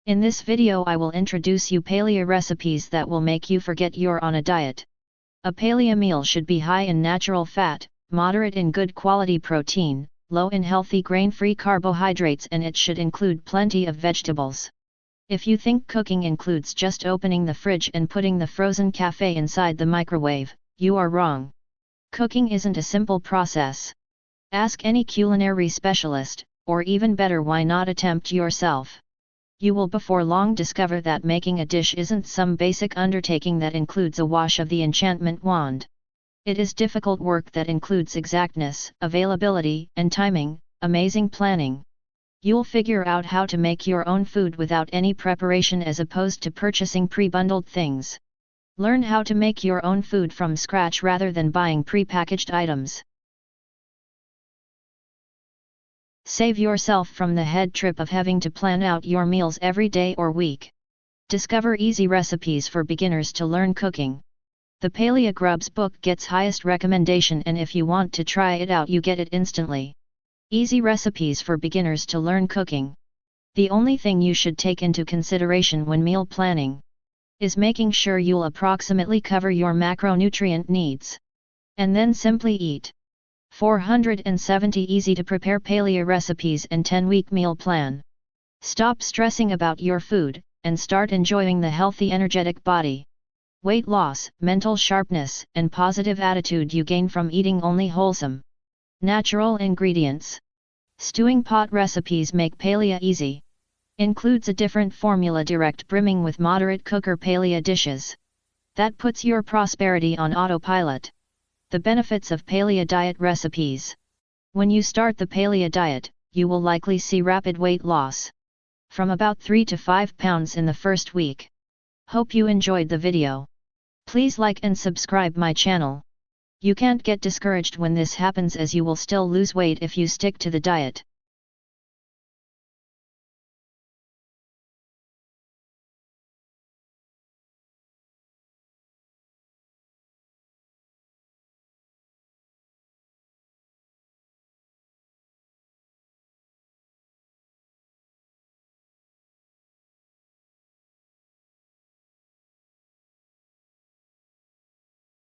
In this video I will introduce you paleo recipes that will make you forget you're on a diet. A paleo meal should be high in natural fat, moderate in good quality protein, low in healthy grain-free carbohydrates, and it should include plenty of vegetables. If you think cooking includes just opening the fridge and putting the frozen cafe inside the microwave, you are wrong. Cooking isn't a simple process. Ask any culinary specialist, or even better, why not attempt yourself? You will before long discover that making a dish isn't some basic undertaking that includes a wash of the enchantment wand. It is difficult work that includes exactness, availability, and timing, amazing planning. You'll figure out how to make your own food without any preparation as opposed to purchasing pre-bundled things. Learn how to make your own food from scratch rather than buying pre-packaged items. Save yourself from the head trip of having to plan out your meals every day or week. Discover easy recipes for beginners to learn cooking. The Paleo Grubs book gets highest recommendation, and if you want to try it out you get it instantly. Easy recipes for beginners to learn cooking. The only thing you should take into consideration when meal planning is making sure you'll approximately cover your macronutrient needs. And then simply eat. 470 easy to prepare paleo recipes and 10-week meal plan. Stop stressing about your food, and start enjoying the healthy, energetic body, weight loss, mental sharpness, and positive attitude you gain from eating only wholesome, natural ingredients. Stewing pot recipes make paleo easy. Includes a different formula, direct brimming with moderate cooker paleo dishes. That puts your prosperity on autopilot. The benefits of paleo diet recipes. When you start the paleo diet, you will likely see rapid weight loss. From about 3 to 5 pounds in the first week. Hope you enjoyed the video. Please like and subscribe my channel. You can't get discouraged when this happens, as you will still lose weight if you stick to the diet.